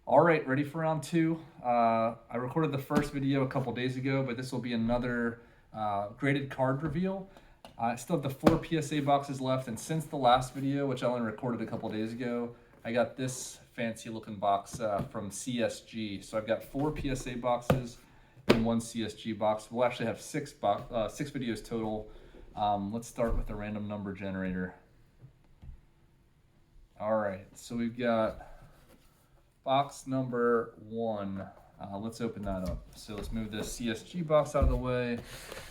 All right, ready for round two. I recorded the first video a couple days ago, but this will be another graded card reveal. I still have the 4 PSA boxes left, and since the last video, which I only recorded a couple days ago, I got this fancy looking box from CSG. So I've got 4 PSA boxes and 1 CSG box. We'll actually have 6 videos total. Let's start with the random number generator. All right, so we've got box number 1. Let's open that up. So let's move this CSG box out of the way,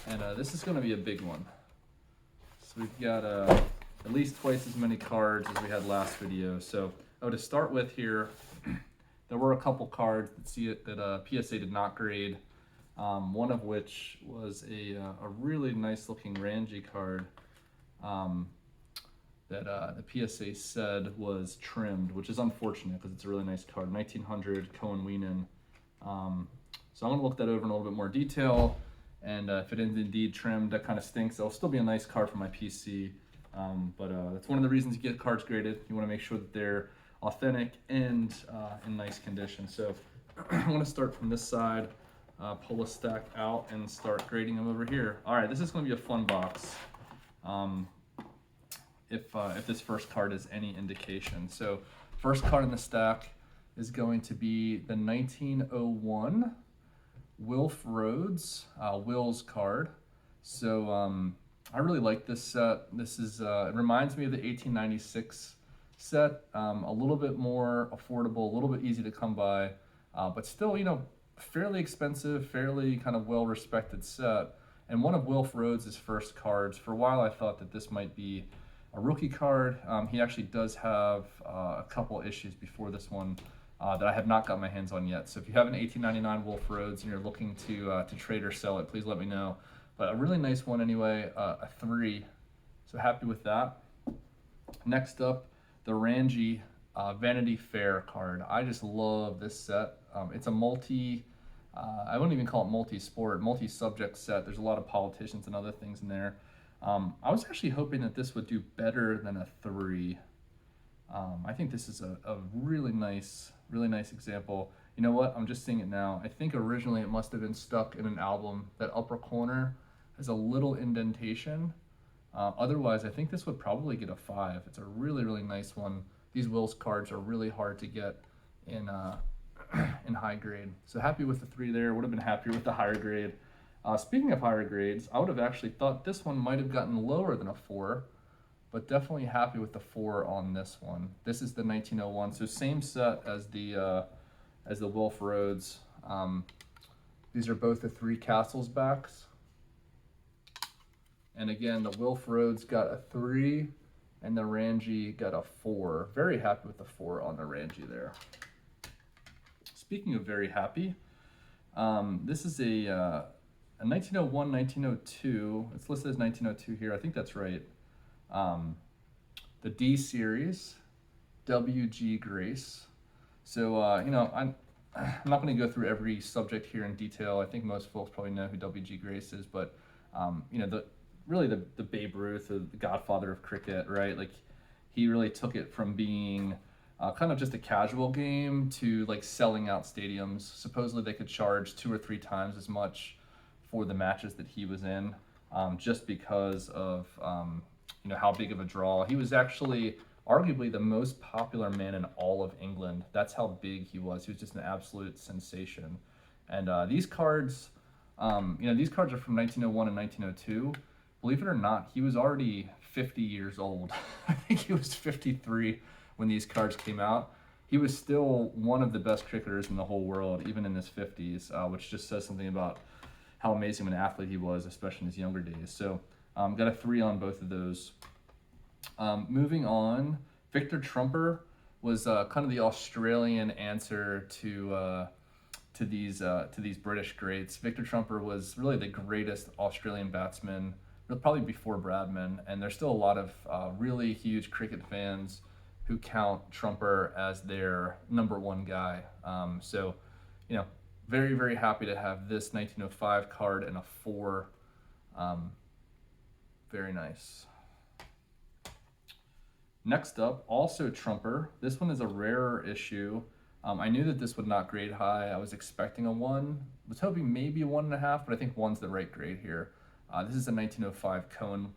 and this is going to be a big one. So we've got at least twice as many cards as we had last video. So to start with here, there were a couple cards that PSA did not grade. One of which was a really nice looking Ranji card. That the PSA said was trimmed, which is unfortunate because it's a really nice card. 1900 Cohen Weenan. So I'm going to look that over in a little bit more detail, and if it is indeed trimmed, that kind of stinks. It'll still be a nice card for my PC, but that's one of the reasons you get cards graded. You want to make sure that they're authentic and in nice condition. So I'm going to start from this side, pull a stack out, and start grading them over here. All right, this is going to be a fun box. If this first card is any indication. So first card in the stack is going to be the 1901 Wilf Rhodes, Will's card. So I really like this set. This is it reminds me of the 1896 set, a little bit more affordable, a little bit easy to come by, but still, fairly expensive, fairly kind of well-respected set. And one of Wilf Rhodes' first cards. For a while I thought that this might be a rookie card. He actually does have a couple issues before this one that I have not got my hands on yet. So if you have an 1899 Wilf Rhodes and you're looking to trade or sell it, please let me know. But a really nice one anyway, a 3. So happy with that. Next up, the Ranji Vanity Fair card. I just love this set. It's a I wouldn't even call it multi-sport, multi-subject set. There's a lot of politicians and other things in there. I was actually hoping that this would do better than a 3. I think this is a really nice example. You know what? I'm just seeing it now. I think originally it must have been stuck in an album. That upper corner has a little indentation. Otherwise, I think this would probably get a 5. It's a really nice one. These Wills cards are really hard to get in in high grade. So happy with the 3 there. Would have been happier with the higher grade. Speaking of higher grades, I would have actually thought this one might have gotten lower than a 4, but definitely happy with the 4 on this one. This is the 1901, so same set as the Wilf Rhodes. These are both the 3 Castles backs. And again, the Wilf Rhodes got a 3, and the Ranji got a 4. Very happy with the 4 on the Ranji there. Speaking of very happy, this is a 1901, 1902, it's listed as 1902 here, I think that's right. The D series, W.G. Grace. So, I'm not going to go through every subject here in detail. I think most folks probably know who W.G. Grace is, but, the Babe Ruth, the godfather of cricket, right? Like, he really took it from being kind of just a casual game to, like, selling out stadiums. Supposedly they could charge 2 or 3 times as much for the matches that he was in, just because of how big of a draw. He was actually arguably the most popular man in all of England. That's how big he was. He was just an absolute sensation. And these cards, these cards are from 1901 and 1902. Believe it or not, he was already 50 years old. I think he was 53 when these cards came out. He was still one of the best cricketers in the whole world, even in his 50s, which just says something about how amazing of an athlete he was, especially in his younger days. So got a 3 on both of those. Moving on, Victor Trumper was kind of the Australian answer to these British greats. Victor Trumper was really the greatest Australian batsman, probably before Bradman, and there's still a lot of really huge cricket fans who count Trumper as their #1 guy. Very happy to have this 1905 card and a 4. Very nice. Next up, also Trumper. This one is a rarer issue. I knew that this would not grade high. I was expecting a 1, was hoping maybe a 1.5, but I think 1's the right grade here. This is a 1905 Cohen,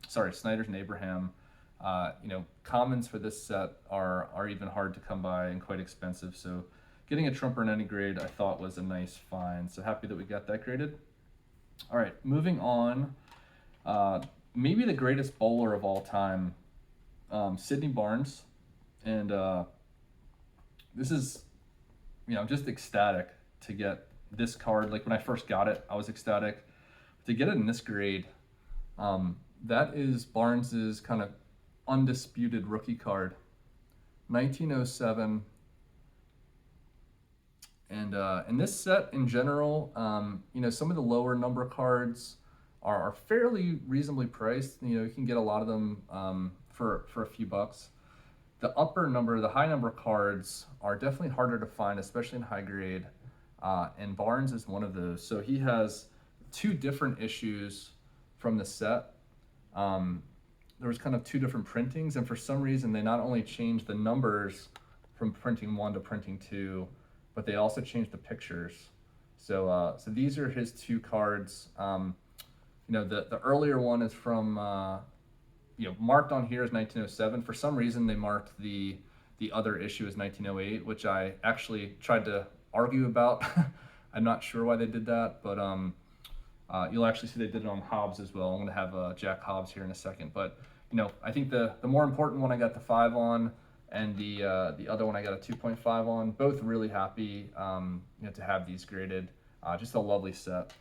Snyder's and Abraham. Commons for this set are even hard to come by and quite expensive. So getting a trumper in any grade I thought was a nice find. So happy that we got that graded. All right, moving on. Maybe the greatest bowler of all time, Sidney Barnes. And this is, I'm just ecstatic to get this card. Like when I first got it, I was ecstatic. To get it in this grade, that is Barnes's kind of undisputed rookie card, 1907. And in this set in general, some of the lower number cards are fairly reasonably priced. You can get a lot of them for a few bucks. The high number cards are definitely harder to find, especially in high grade. And Barnes is one of those. So he has 2 different issues from the set. There was kind of 2 different printings, and for some reason they not only changed the numbers from printing 1 to printing 2, but they also changed the pictures. So these are his 2 cards. The earlier one is from marked on here as 1907. For some reason they marked the other issue as 1908, which I actually tried to argue about. I'm not sure why they did that, but you'll actually see they did it on Hobbs as well. I'm going to have Jack Hobbs here in a second. But, I think the more important one I got the 5 on, and the other one I got a 2.5 on. Both really happy to have these graded. Just a lovely set.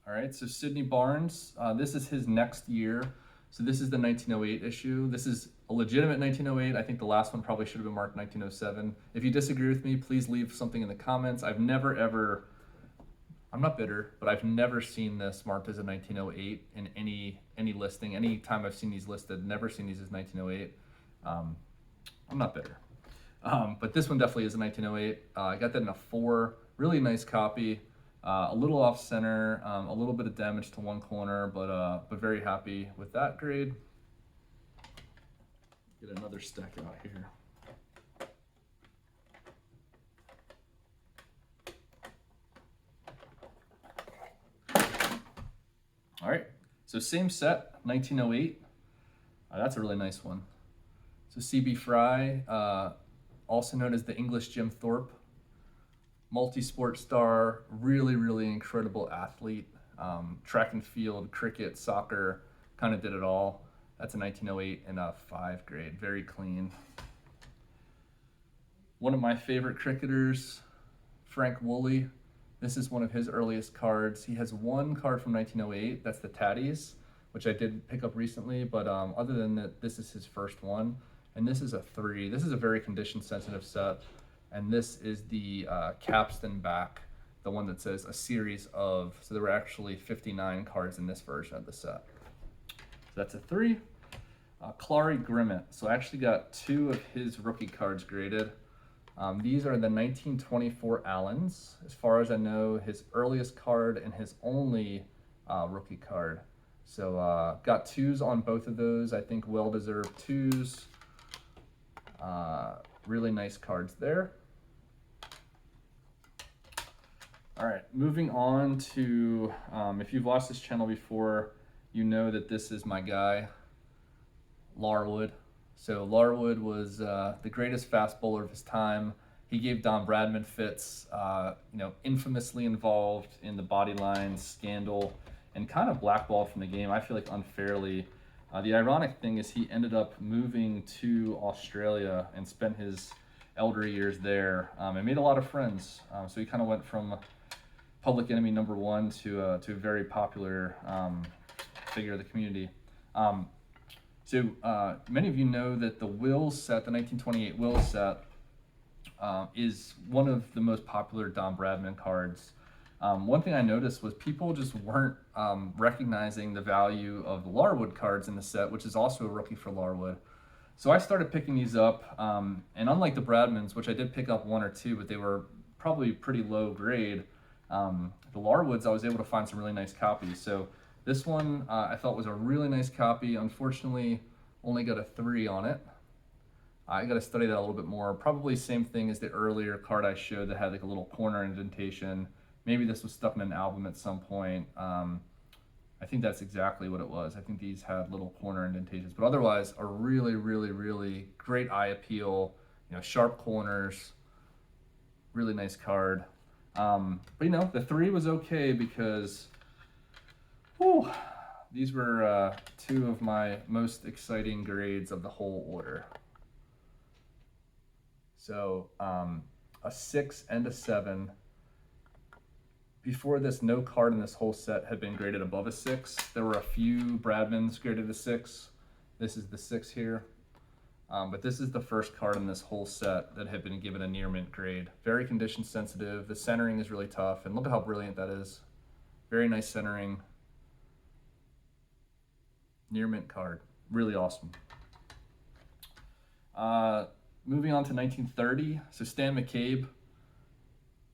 All right, so Sidney Barnes, this is his next year. So this is the 1908 issue. This is a legitimate 1908. I think the last one probably should have been marked 1907. If you disagree with me, please leave something in the comments. I'm not bitter, but I've never seen this marked as a 1908 in any listing. Any time I've seen these listed, never seen these as 1908. I'm not bitter. But this one definitely is a 1908. I got that in a 4, really nice copy. A little off center, a little bit of damage to one corner, but very happy with that grade. Get another stack out here. All right, so same set, 1908. That's a really nice one. So C.B. Fry, also known as the English Jim Thorpe, multi-sport star, really, really incredible athlete. Track and field, cricket, soccer, kind of did it all. That's a 1908 and a 5 grade, very clean. One of my favorite cricketers, Frank Woolley. This is one of his earliest cards. He has 1 card from 1908, that's the Tatties, which I did pick up recently, but other than that, this is his first one. And this is a 3. This is a very condition sensitive set. And this is the capstan back, the one that says a series of, so there were actually 59 cards in this version of the set. So that's a 3. Clary Grimmett, so I actually got 2 of his rookie cards graded. These are the 1924 Allens. As far as I know, his earliest card and his only rookie card. So got 2s on both of those. I think well-deserved 2s. Really nice cards there. All right, moving on to, if you've watched this channel before, you know that this is my guy, Larwood. So Larwood was the greatest fast bowler of his time. He gave Don Bradman fits, infamously involved in the body lines scandal and kind of blackballed from the game, I feel like unfairly. The ironic thing is he ended up moving to Australia and spent his elder years there and made a lot of friends. So he kind of went from public enemy #1 to a very popular figure of the community. So many of you know that the Wills set, the 1928 Wills set, is one of the most popular Don Bradman cards. One thing I noticed was people just weren't recognizing the value of the Larwood cards in the set, which is also a rookie for Larwood. So I started picking these up, and unlike the Bradmans, which I did pick up 1 or 2, but they were probably pretty low grade, the Larwoods, I was able to find some really nice copies. So this one I thought was a really nice copy. Unfortunately, only got a 3 on it. I got to study that a little bit more. Probably same thing as the earlier card I showed that had like a little corner indentation. Maybe this was stuck in an album at some point. I think that's exactly what it was. I think these had little corner indentations, but otherwise a really, really, really great eye appeal, sharp corners, really nice card. But the 3 was okay because, whew, these were 2 of my most exciting grades of the whole order. So a 6 and a 7. Before this, no card in this whole set had been graded above a 6. There were a few Bradmans graded a 6. This is the 6 here. But this is the first card in this whole set that had been given a near mint grade. Very condition sensitive. The centering is really tough. And look at how brilliant that is. Very nice centering. Near mint card. Really awesome. Moving on to 1930. So Stan McCabe,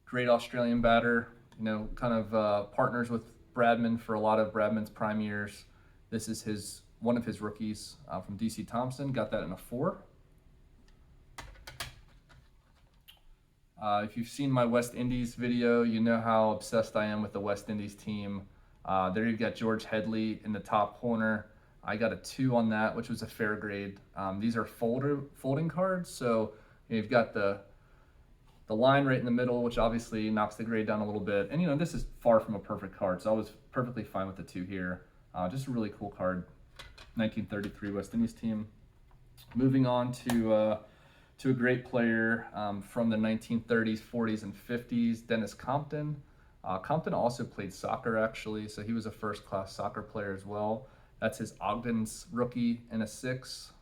great Australian batter. Kind of partners with Bradman for a lot of Bradman's prime years. This is one of his rookies from DC Thompson. Got that in a 4. If you've seen my West Indies video, you know how obsessed I am with the West Indies team. There you've got George Headley in the top corner. I got a 2 on that, which was a fair grade. These are folding cards, so you've got the line right in the middle, which obviously knocks the grade down a little bit. And this is far from a perfect card, so I was perfectly fine with the 2 here. Just a really cool card. 1933 West Indies team. Moving on to a great player from the 1930s, 40s, and 50s, Dennis Compton. Compton also played soccer, actually, so he was a first-class soccer player as well. That's his Ogden's rookie in a 6.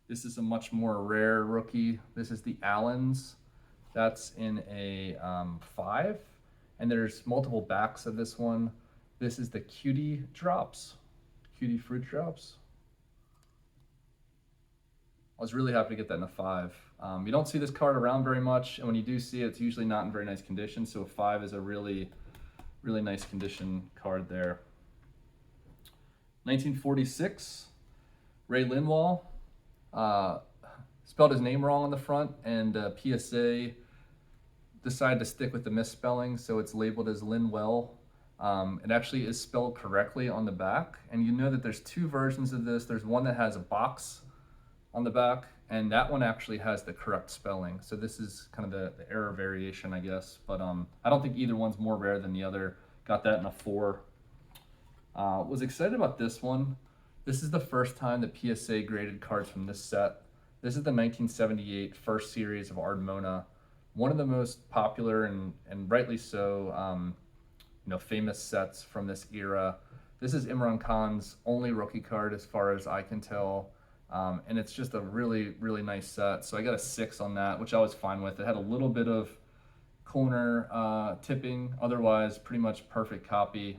This is a much more rare rookie. This is the Allens. That's in a 5. And there's multiple backs of this one. This is the Cutie Drops. Cutie Fruit Drops. I was really happy to get that in a 5. You don't see this card around very much, and when you do see it, it's usually not in very nice condition, so a 5 is a really, really nice condition card there. 1946, Ray Linwall. Spelled his name wrong on the front, and PSA decided to stick with the misspelling, so it's labeled as Linwell. It actually is spelled correctly on the back, and you know that there's 2 versions of this. There's one that has a box on the back, and that one actually has the correct spelling. So this is kind of the error variation, I guess, but I don't think either one's more rare than the other. Got that in a 4. Was excited about this one. This is the first time that PSA graded cards from this set. This is the 1978 first series of Ardmona, one of the most popular and rightly so, famous sets from this era. This is Imran Khan's only rookie card as far as I can tell, and it's just a really, really nice set. So I got a 6 on that, which I was fine with. It had a little bit of corner tipping, otherwise pretty much perfect copy.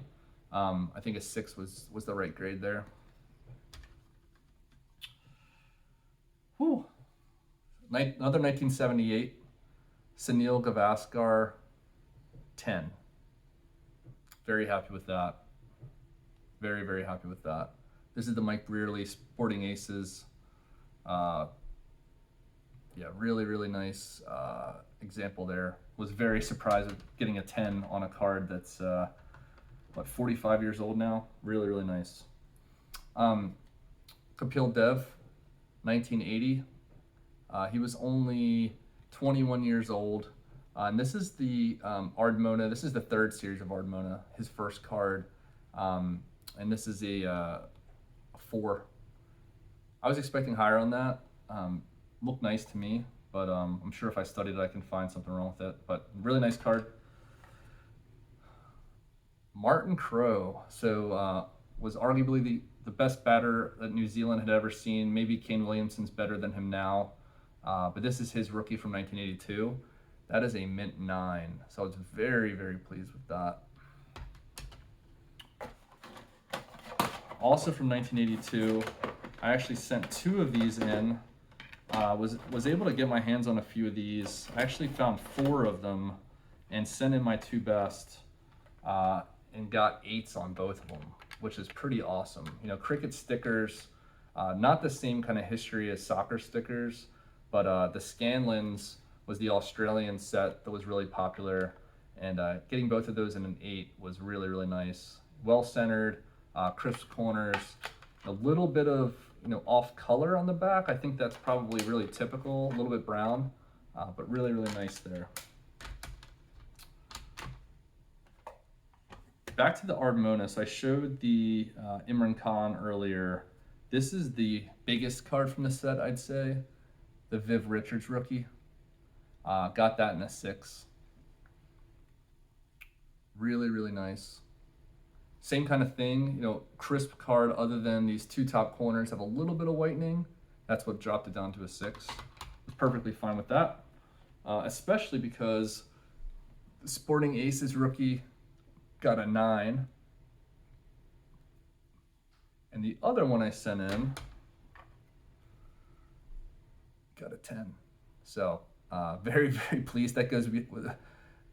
I think a 6 was the right grade there. Whew. Another 1978, Sunil Gavaskar, 10. Very happy with that. Very, very happy with that. This is the Mike Brearley Sporting Aces. Yeah, really, really nice example there. Was very surprised with getting a 10 on a card that's, 45 years old now? Really, really nice. Kapil Dev, 1980. He was only 21 years old. And this is the Ardmona. This is the 3rd series of Ardmona, his first card. And this is a 4. I was expecting higher on that. Looked nice to me, but I'm sure if I studied it, I can find something wrong with it. But really nice card. Martin Crowe, so was arguably the best batter that New Zealand had ever seen. Maybe Kane Williamson's better than him now, but this is his rookie from 1982. That is a mint 9, so I was very, very pleased with that. Also from 1982, I actually sent 2 of these in. Was able to get my hands on a few of these. I actually found 4 of them and sent in my 2 best. And got 8s on both of them, which is pretty awesome. Cricket stickers Not the same kind of history as soccer stickers, but the Scanlons was the Australian set that was really popular, and getting both of those in an 8 was really, really nice. Well centered, crisp corners, a little bit of off color on the back. I think that's probably really typical, a little bit brown, but really, really nice there. Back to the Ardmona. So I showed the Imran Khan earlier. This is the biggest card from the set, I'd say. The Viv Richards rookie. Got that in a 6. Really, really nice. Same kind of thing, crisp card other than these 2 top corners have a little bit of whitening. That's what dropped it down to a 6. Was perfectly fine with that, especially because the Sporting Aces rookie got a 9. And the other one I sent in got a 10. So very, very pleased. That goes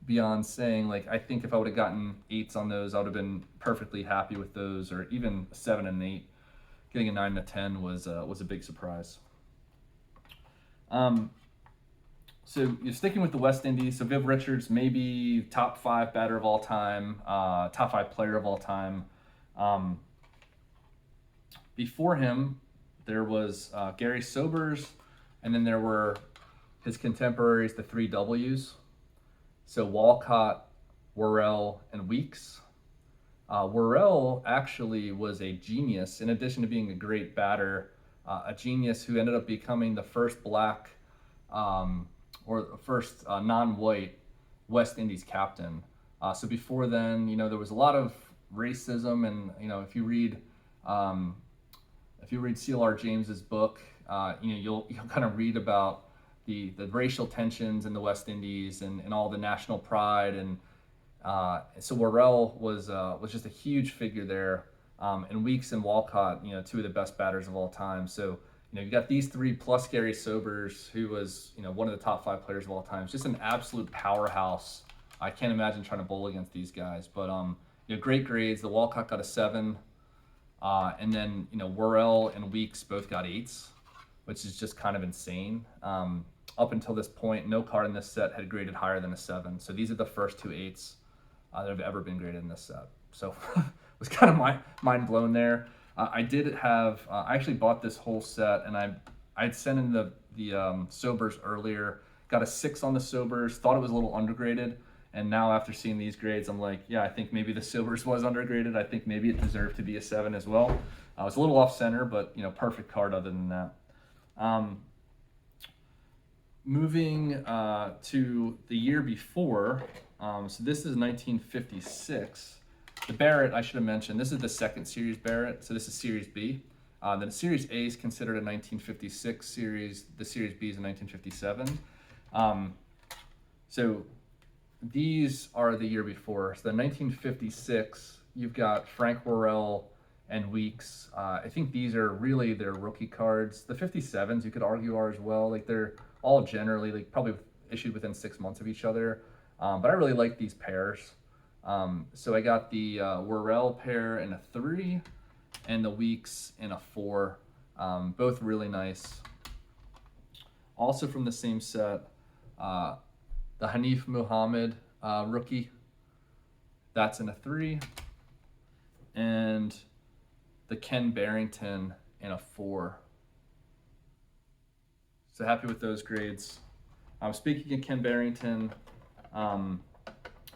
beyond saying, like, I think if I would have gotten 8s on those, I would have been perfectly happy with those, or even a 7 and 8. Getting a 9 and a 10 was a big surprise. So you're sticking with the West Indies. So Viv Richards, maybe top 5 batter of all time, top 5 player of all time. Before him, there was Gary Sobers, and then there were his contemporaries, the 3 Ws. So Walcott, Worrell, and Weeks. Worrell actually was a genius, in addition to being a great batter, a genius who ended up becoming the first black or the first non-white West Indies captain. So before then, there was a lot of racism, and if you read C.L.R. James's book, you'll kind of read about the racial tensions in the West Indies and all the national pride, and so Worrell was just a huge figure there, and Weeks and Walcott, 2 of the best batters of all time. So you got these 3 plus Gary Sobers, who was one of the top 5 players of all time. It's just an absolute powerhouse. I can't imagine trying to bowl against these guys, but great grades. The Walcott got a 7, and then Worrell and Weeks both got 8s, which is just kind of insane. Up until this point, no card in this set had graded higher than a 7. So these are the first 2 8s that have ever been graded in this set. So it was kind of mind blown there. I did have, I actually bought this whole set, and I'd sent in the Sobers earlier, got a 6 on the Sobers, thought it was a little undergraded. And now after seeing these grades, I'm like, yeah, I think maybe the Sobers was undergraded. I think maybe it deserved to be a 7 as well. I was a little off center, but perfect card other than that. Moving to the year before, so this is 1956. The Barrett, I should have mentioned, this is the second series Barrett, so this is Series B. Then Series A is considered a 1956 series, the Series B is a 1957. So these are the year before. So the 1956, you've got Frank Worrell and Weeks. I think these are really their rookie cards. The 57s, you could argue, are as well. Like, they're all generally probably issued within 6 months of each other. But I really like these pairs. So I got the Worrell pair in a 3 and the Weeks in a 4. Both really nice. Also from the same set, the Hanif Muhammad rookie, that's in a 3. And the Ken Barrington in a 4. So happy with those grades. Speaking of Ken Barrington,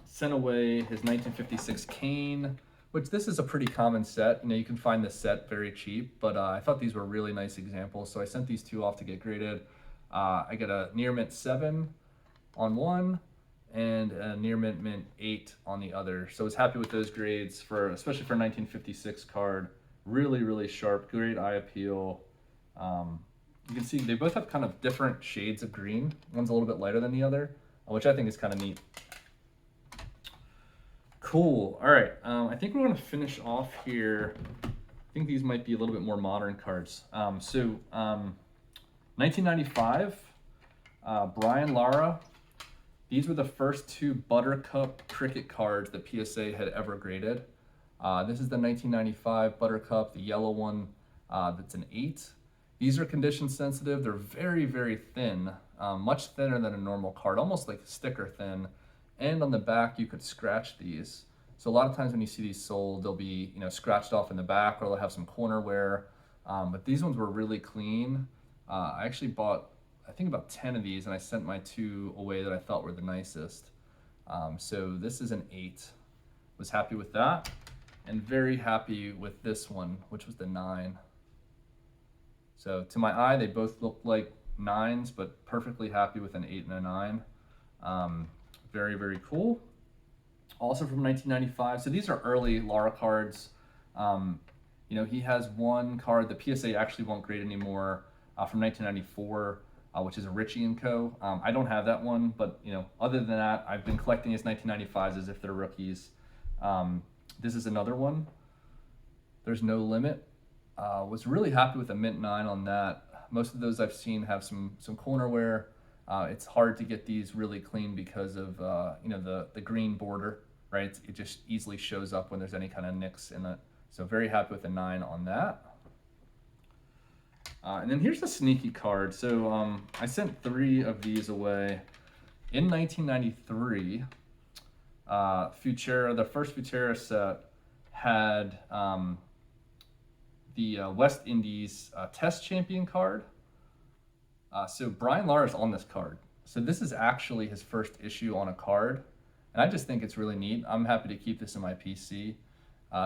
sent away his 1956 Kane, which this is a pretty common set. You can find this set very cheap, but I thought these were really nice examples. So I sent these 2 off to get graded. I got a near mint 7 on one and a near mint 8 on the other. So I was happy with those grades, especially for a 1956 card. Really, really sharp, great eye appeal. You can see they both have kind of different shades of green. One's a little bit lighter than the other, which I think is kind of neat. Cool. All right. I think we're going to finish off here. I think these might be a little bit more modern cards. 1995, Brian Lara. These were the first 2 Buttercup cricket cards that PSA had ever graded. This is the 1995 Buttercup, the yellow one. That's an 8. These are condition sensitive. They're very, very thin, much thinner than a normal card, almost like sticker thin. And on the back, you could scratch these. So a lot of times when you see these sold, they'll be, scratched off in the back, or they'll have some corner wear. But these ones were really clean. I actually bought, I think, about 10 of these, and I sent my 2 away that I thought were the nicest. So this is an 8. Was happy with that, and very happy with this one, which was the 9. So to my eye, they both look like 9s, but perfectly happy with an 8 and a 9. Very, very cool. Also from 1995. So these are early Lara cards. He has one card, the PSA actually won't grade anymore, from 1994, which is a Ritchie & Co. I don't have that one, but other than that, I've been collecting his 1995s as if they're rookies. This is another one. There's no limit. Was really happy with a mint 9 on that. Most of those I've seen have some corner wear. It's hard to get these really clean because of the green border, right? It just easily shows up when there's any kind of nicks in it. So very happy with a 9 on that. And then here's the sneaky card. So I sent 3 of these away. In 1993, Futera, the first Futera set had the West Indies Test Champion card. So Brian Lara's on this card. So this is actually his first issue on a card. And I just think it's really neat. I'm happy to keep this in my PC.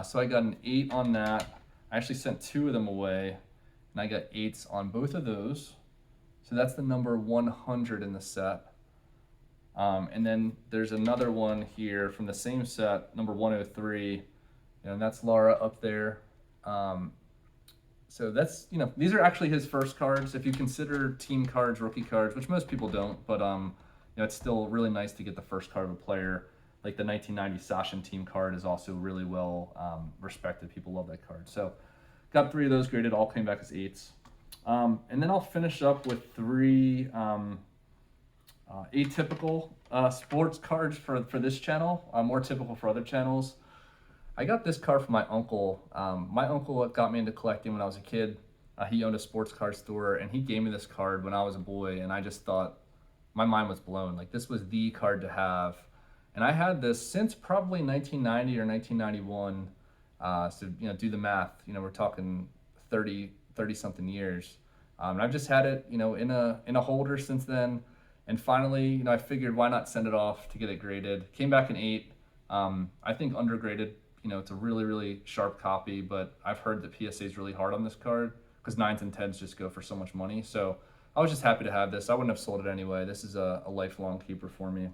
So I got an 8 on that. I actually sent 2 of them away, and I got 8s on both of those. So that's the number 100 in the set. And then there's another one here from the same set, number 103, and that's Lara up there. So that's, these are actually his first cards. If you consider team cards, rookie cards, which most people don't, but it's still really nice to get the first card of a player. Like the 1990 Sachin team card is also really well respected. People love that card. So got 3 of those graded, all came back as 8s. And then I'll finish up with 3 atypical sports cards for this channel, more typical for other channels. I got this card from my uncle. My uncle got me into collecting when I was a kid. He owned a sports card store, and he gave me this card when I was a boy, and I just thought, my mind was blown. Like, this was the card to have. And I had this since probably 1990 or 1991. So, do the math. We're talking 30 something years. And I've just had it, in a holder since then. And finally, I figured, why not send it off to get it graded? Came back an 8. I think undergraded. It's a really, really sharp copy, but I've heard that PSA is really hard on this card because 9s and 10s just go for so much money. So I was just happy to have this. I wouldn't have sold it anyway. This is a lifelong keeper for me.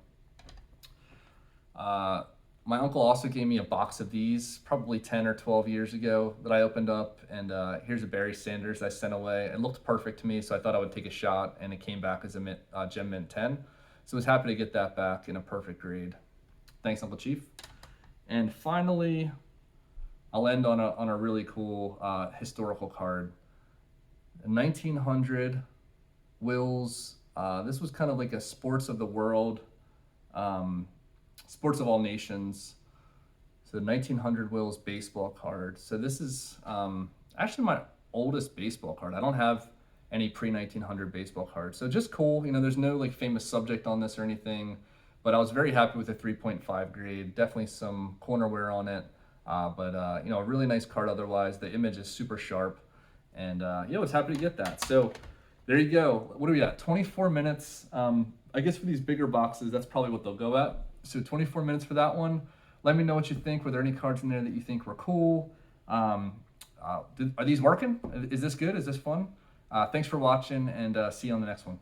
My uncle also gave me a box of these probably 10 or 12 years ago that I opened up, and here's a Barry Sanders I sent away. It looked perfect to me, so I thought I would take a shot, and it came back as a Gem Mint 10. So I was happy to get that back in a perfect grade. Thanks, Uncle Chief. And finally, I'll end on a really cool historical card. 1900 Wills. This was kind of like a sports of the world, sports of all nations. So 1900 Wills baseball card. So this is actually my oldest baseball card. I don't have any pre-1900 baseball cards. So just cool. There's no like famous subject on this or anything. But I was very happy with the 3.5 grade. Definitely some corner wear on it, but a really nice card otherwise. The image is super sharp, and I was happy to get that. So there you go. What do we got? 24 minutes. I guess for these bigger boxes, that's probably what they'll go at. So 24 minutes for that one. Let me know what you think. Were there any cards in there that you think were cool? Are these working? Is this good? Is this fun? Thanks for watching, and see you on the next one.